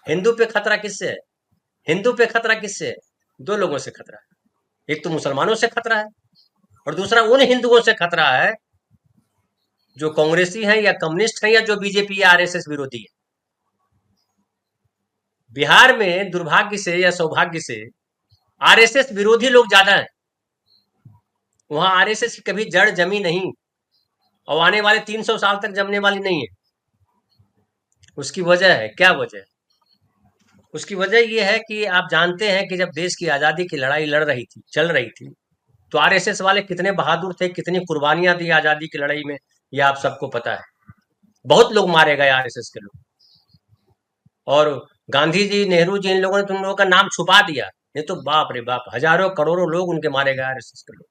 हिंदू पे खतरा किससे है? हिंदू पे खतरा किससे है? दो लोगों से खतरा है। एक तो मुसलमानों से खतरा है, और दूसरा उन हिंदुओं से खतरा है जो कांग्रेसी हैं या कम्युनिस्ट हैं या जो बीजेपी या आरएसएस विरोधी है। बिहार में दुर्भाग्य से या सौभाग्य से आरएसएस विरोधी लोग ज्यादा हैं। वहां आरएसएस की कभी जड़ जमी नहीं, और आने वाले 300 साल तक जमने वाली नहीं है। उसकी वजह है, क्या वजह है? उसकी वजह यह है कि आप जानते हैं कि जब देश की आजादी की लड़ाई लड़ रही थी, चल रही थी, तो आरएसएस वाले कितने बहादुर थे, कितनी कुर्बानियां दी आजादी की लड़ाई में, ये आप सबको पता है। बहुत लोग मारे गए आरएसएस के लोग। और गांधी जी, नेहरू जी, इन लोगों ने तुम लोगों का नाम छुपा दिया, नहीं तो बाप रे बाप, हजारों करोड़ों लोग उनके मारे गए आरएसएस के लोग।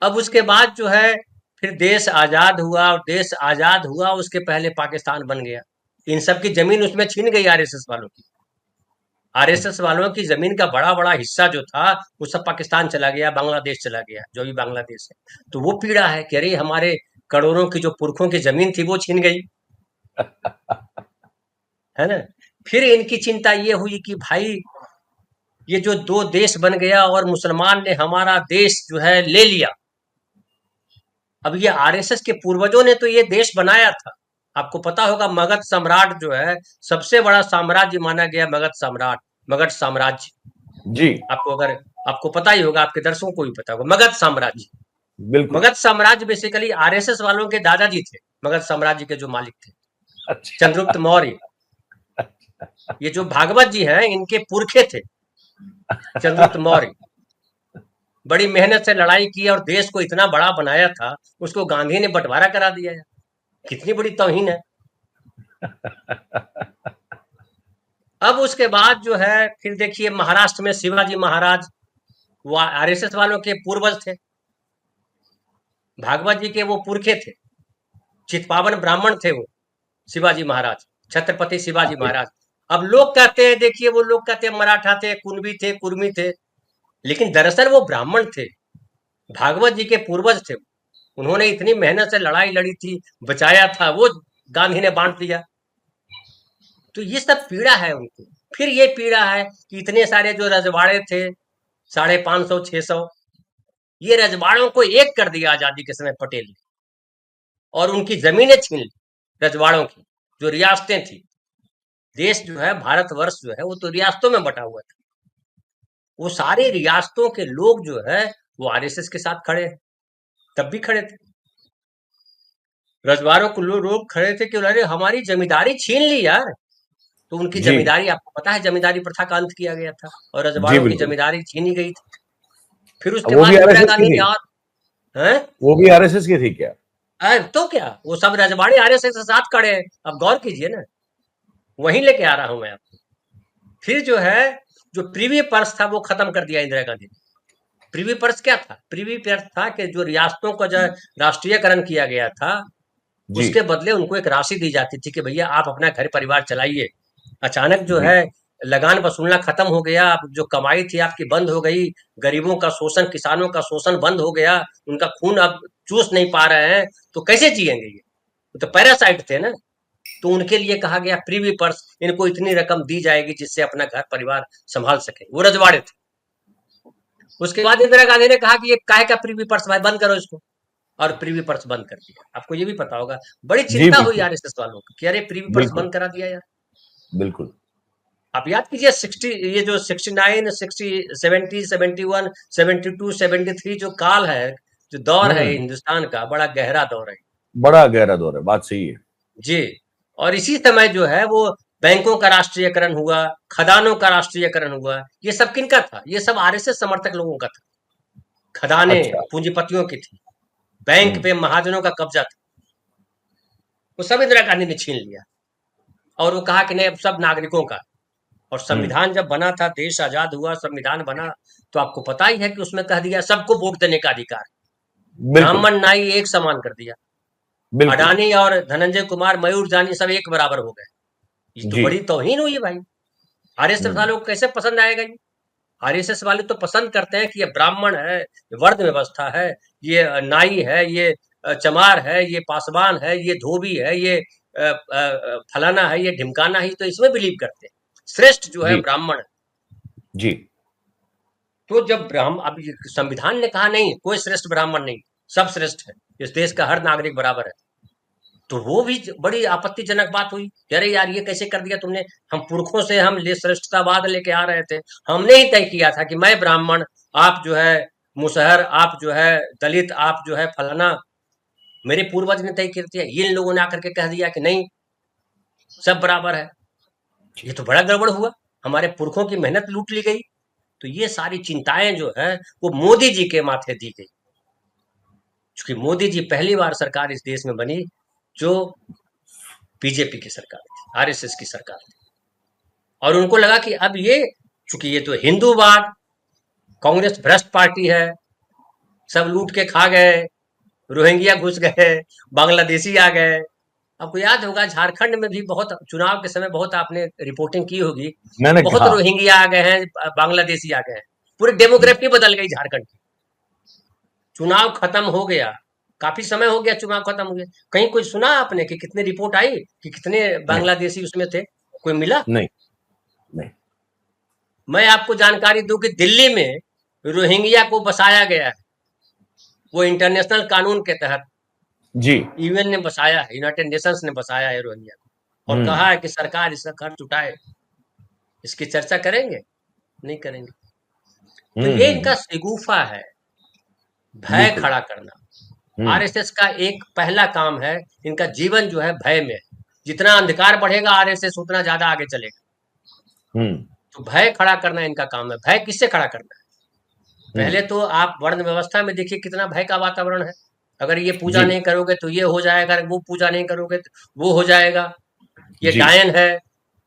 अब उसके बाद जो है, फिर देश आजाद हुआ, और देश आजाद हुआ उसके पहले पाकिस्तान बन गया। इन सब की जमीन उसमें छीन गई आरएसएस वालों की। आरएसएस वालों की जमीन का बड़ा बड़ा हिस्सा जो था वो सब पाकिस्तान चला गया, बांग्लादेश चला गया, जो भी बांग्लादेश है। तो वो पीड़ा है कि अरे हमारे करोड़ों की जो पुरखों की जमीन थी वो छीन गई, है ना। फिर इनकी चिंता ये हुई कि भाई ये जो दो देश बन गया और मुसलमान ने हमारा देश जो है ले लिया। अब ये आरएसएस के पूर्वजों ने तो ये देश बनाया था। आपको पता होगा मगध सम्राट जो है, सबसे बड़ा साम्राज्य माना गया मगध सम्राट, मगध साम्राज्य। जी आपको पता ही होगा, आपके दर्शकों को भी पता होगा, मगध साम्राज्य। बिल्कुल। मगध साम्राज्य बेसिकली आरएसएस वालों के दादाजी थे, मगध साम्राज्य के जो मालिक थे, अच्छा। चंद्रगुप्त मौर्य। ये जो भागवत जी हैं इनके पुरखे थे चंद्रगुप्त मौर्य। बड़ी मेहनत से लड़ाई की और देश को इतना बड़ा बनाया था, उसको गांधी ने बंटवारा करा दिया है। कितनी बड़ी तौहीन है। अब उसके बाद जो है, फिर देखिए महाराष्ट्र में शिवाजी महाराज, वो आरएसएस वालों के पूर्वज थे, भागवत जी के वो पुरखे थे, चितपावन ब्राह्मण थे वो शिवाजी महाराज, छत्रपति शिवाजी महाराज। अब लोग कहते हैं, देखिए वो लोग कहते हैं मराठा थे, कुणबी थे, कुर्मी थे, लेकिन दरअसल वो ब्राह्मण थे, भागवत जी के पूर्वज थे। उन्होंने इतनी मेहनत से लड़ाई लड़ी थी, बचाया था, वो गांधी ने बांट दिया। तो ये सब पीड़ा है उनको। फिर ये पीड़ा है कि इतने सारे जो रजवाड़े थे, 550 600, ये रजवाड़ों को एक कर दिया आजादी के समय पटेल ने, और उनकी जमीनें छीन ली रजवाड़ों की, जो रियासतें थी। देश जो है, भारतवर्ष जो है, वो तो रियासतों में बटा हुआ था। वो सारे रियासतों के लोग जो है वो आरएसएस के साथ खड़े हैं, तब भी खड़े थे। रजवाड़ों को लोग खड़े थे कि अरे हमारी जमींदारी छीन ली यार। तो उनकी जी जमींदारी, आपको पता है जमींदारी प्रथा का अंत किया गया था, और जी रजवाड़ों की बिल्कुल। जमींदारी छीनी गई थी। फिर उसके वो भी बाद इंदिरा आरएसएस की गांधी ने, थी। और हैं, वो भी आरएसएस की थी क्या? तो क्या वो सब रजवाड़े आरएसएस के साथ खड़े हैं। अब गौर कीजिए ना, वहीं लेके आ रहा हूं मैं आपको। फिर जो है, जो प्रीवी पर्स था वो खत्म कर दिया इंदिरा गांधी ने। प्रीवी पर्स क्या था? प्रीवी पर्स था कि जो रियासतों का जो राष्ट्रीयकरण किया गया था, जी उसके बदले उनको एक राशि दी जाती थी कि भैया आप अपना घर परिवार चलाइए। अचानक जो जी है लगान वसूलना खत्म हो गया, अब जो कमाई थी आपकी बंद हो गई, गरीबों का शोषण, किसानों का शोषण बंद हो गया, उनका खून अब चूस नहीं पा रहे हैं, तो कैसे जिएंगे ये? तो पैरासाइट थे ना। तो उनके लिए कहा गया प्रीवी पर्स, इनको इतनी रकम दी जाएगी जिससे अपना घर परिवार संभाल सके। वो रजवाड़े थे। उसके बाद इंदिरा गांधी ने कहा कि ये काहे का प्रीवी पर्स, भाई बंद करो इसको, और प्रीवी पर्स बंद कर दिया। आपको ये भी पता होगा, बड़ी जी चिंता हुई बिल्कुल आरएसएस वालों की कि अरे प्रीवी पर्स बिल्कुल बंद करा दिया यार। बिल्कुल। आप याद कीजिए 60, ये जो 69 60 70 71 72 73 जो काल है, जो दौर है हम्म। हिंदुस्तान का, बड़ा गहरा दौर है। बड़ा गहरा दौर है, बात सही है। जी। और इसी समय जो है वो बैंकों का राष्ट्रीयकरण हुआ, खदानों का राष्ट्रीयकरण हुआ। ये सब किनका था? ये सब आरएसएस समर्थक लोगों का था। खदानें अच्छा। पूंजीपतियों की थी, बैंक हम्म पे महाजनों का कब्जा था। वो सब इंदिरा गांधी ने छीन लिया, और वो कहा कि नहीं अब सब नागरिकों का। और हम्म। संविधान जब बना था, देश आजाद हुआ, संविधान बना, तो आपको पता ही है कि उसमें कह दिया सबको वोट देने का अधिकार। बिल्कुल ब्राह्मण नाई एक समान कर दिया। बिल्कुल। अडानी और धनंजय कुमार, मयूर जानी सब एक बराबर हो गए। ये तो जी। बड़ी तौहीन हुई भाई। आरएसएस हम्म। वालों को कैसे पसंद आएगा ये? आरएसएस वाले तो पसंद करते हैं कि ये ब्राह्मण है, ये वर्ण व्यवस्था है, ये नाई है, ये चमार है, ये पासवान है, ये धोबी है, ये फलाना है, ये ढिमकाना है, तो इसमें बिलीव करते हैं। श्रेष्ठ जो है जी ब्राह्मण है। जी तो जब अब ये संविधान ने कहा नहीं, कोई श्रेष्ठ ब्राह्मण नहीं, सब श्रेष्ठ है, इस देश का हर नागरिक बराबर है, तो वो भी बड़ी आपत्तिजनक बात हुई कि अरे यार ये कैसे कर दिया तुमने, हम पुरखों से हम श्रेष्ठतावाद लेके आ रहे थे, हमने ही तय किया था कि मैं ब्राह्मण, आप जो है मुसहर, आप जो है दलित, आप जो है फलाना, मेरे पूर्वज ने तय कर दिया, ये इन लोगों ने आकर के कह दिया कि नहीं सब बराबर है। ये तो बड़ा गड़बड़ हुआ, हमारे पुरखों की मेहनत लूट ली गई। तो ये सारी चिंताएं जो है वो मोदी जी के माथे दी गई, क्योंकि मोदी जी पहली बार सरकार इस देश में बनी जो बीजेपी की सरकार थी, आरएसएस की सरकार थी, और उनको लगा कि अब ये, चूंकि ये तो हिंदूवाद, कांग्रेस भ्रष्ट पार्टी है, सब लूट के खा गए, रोहिंग्या घुस गए, बांग्लादेशी आ गए। आपको याद होगा झारखंड में भी बहुत चुनाव के समय बहुत आपने रिपोर्टिंग की होगी, मैंने बहुत कहा। रोहिंग्या आ गए हैं, बांग्लादेशी आ गए हैं, पूरी डेमोग्राफी बदल गई झारखंड की। चुनाव खत्म हो गया, काफी समय हो गया, चुनाव खत्म हो गया, कहीं कोई सुना आपने कि कितने रिपोर्ट आई कि कितने नहीं बांग्लादेशी उसमें थे, कोई मिला? नहीं नहीं। मैं आपको जानकारी दूं कि दिल्ली में रोहिंग्या को बसाया गया है, वो इंटरनेशनल कानून के तहत जी। यूएन ने बसाया है, यूनाइटेड नेशंस ने बसाया है रोहिंग्या को, और हम्म कहा है कि सरकार इसका खर्च उठाए। इसकी चर्चा करेंगे? नहीं करेंगे। तो हम्म ये हम्म इनका हम्म, शगुफा है, भय बिल्कुल। खड़ा करना। हम्म आरएसएस का एक पहला काम है, इनका जीवन जो है भय में है। जितना अंधकार बढ़ेगा आरएसएस उतना ज्यादा आगे चलेगा। हम्म तो भय खड़ा करना इनका काम है। भय किससे खड़ा करना है? हम्म। पहले तो आप वर्ण व्यवस्था में देखिए कितना भय का वातावरण है। अगर ये पूजा जी नहीं करोगे तो ये हो जाएगा, अगर वो पूजा नहीं करोगे तो वो हो जाएगा, ये जी डायन है,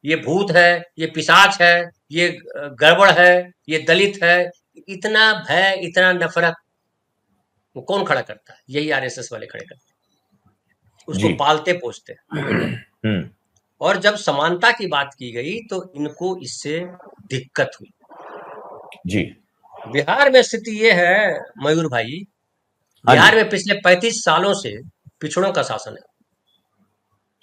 ये भूत है, ये पिशाच है, ये गड़बड़ है, ये दलित है। इतना भय, इतना नफरत वो कौन खड़ा करता है? यही आरएसएस वाले खड़े करते हैं, उसको जी। पालते पोसते हैं। हम्म। और जब समानता की बात की गई तो इनको इससे दिक्कत हुई। जी। बिहार में स्थिति ये है मयूर भाई, हाँ जी। बिहार में पिछले 35 सालों से पिछड़ों का शासन है।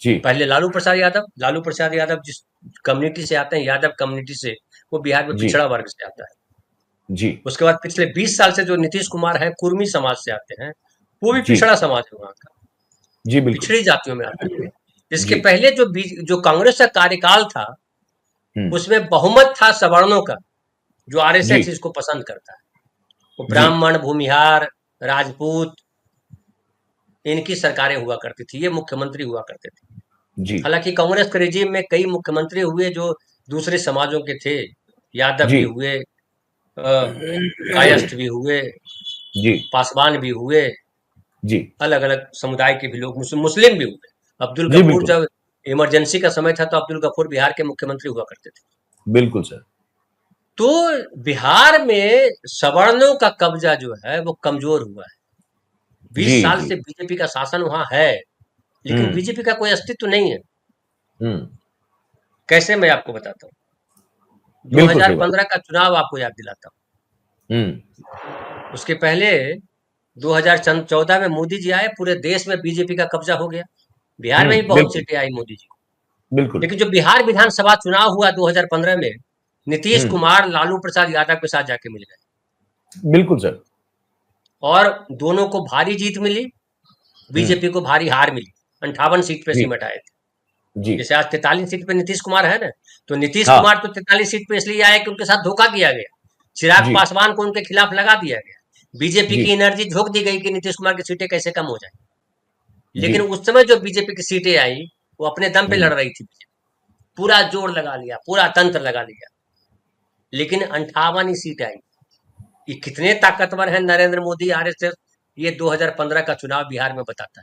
जी पहले लालू प्रसाद यादव जिस कम्युनिटी से आते हैं, यादव कम्युनिटी से, वो बिहार में जी पिछड़ा वर्ग से आता है। जी उसके बाद पिछले 20 साल से जो नीतीश कुमार है, कुर्मी समाज से आते हैं, वो भी जी पिछड़ा समाज है वहां का, जी बिल्कुल। पिछड़ी जातियों में आते हैं। इसके जी। पहले जो कांग्रेस का कार्यकाल था, हम्म। उसमें बहुमत था सवर्णों का, जो जी आरएसएस इसको पसंद करता है। वो जी ब्राह्मण, भूमिहार, राजपूत, इनकी सरकारें हुआ करती थी, ये मुख्यमंत्री हुआ करते थे। जी हालांकि कांग्रेस के रिजीम में कई मुख्यमंत्री हुए जो दूसरे समाजों के थे, यादव जी भी हुए, कायस्थ भी हुए, जी पासवान भी हुए, जी अलग अलग समुदाय के भी लोग, मुस्लिम भी हुए। अब्दुल जी गफूर, बिल्कुल जब इमरजेंसी का समय था तो अब्दुल गफूर बिहार के मुख्यमंत्री हुआ करते थे। बिल्कुल सर। तो बिहार में सवर्णों का कब्जा जो है वो कमजोर हुआ है। जी 20 साल जी। से बीजेपी का शासन वहां है, लेकिन हम्म बीजेपी का कोई अस्तित्व नहीं है। हम्म। कैसे, मैं आपको बताता हूँ। बिल्कुल सही बात। 2015 का चुनाव आपको याद दिलाता हम्म हूँ। उसके पहले 2014 में मोदी जी आए, पूरे देश में बीजेपी का कब्जा हो गया। बिहार में भी बहुत बिल्कुल सीटें आई मोदी जी को। बिल्कुल। लेकिन जो बिहार विधानसभा चुनाव हुआ 2015 में, नीतीश हम्म। कुमार लालू प्रसाद यादव के साथ जाके मिल गए, बिल्कुल सर। और दोनों को भारी जीत मिली, हम्म। बीजेपी को भारी हार मिली। 58 सीट पे जी सिमट आए थे। जी। जैसे आज 43 सीट पे नीतीश कुमार है ना, तो नीतीश हाँ। कुमार तो 43 सीट पे इसलिए आए कि उनके साथ धोखा किया गया, चिराग जी पासवान को उनके खिलाफ लगा दिया गया, बीजेपी जी की एनर्जी झोंक दी गई कि नीतीश कुमार की सीटें कैसे कम हो जाए। जी। लेकिन उस समय जो बीजेपी की सीटें आई, वो अपने दम पे लड़ हम्म। रही थी, पूरा जोर लगा लिया, पूरा तंत्र लगा लिया, लेकिन 58 ही सीट आई। ये कितने ताकतवर है नरेंद्र मोदी, आरएसएस, ये 2015 का चुनाव बिहार में बताता है।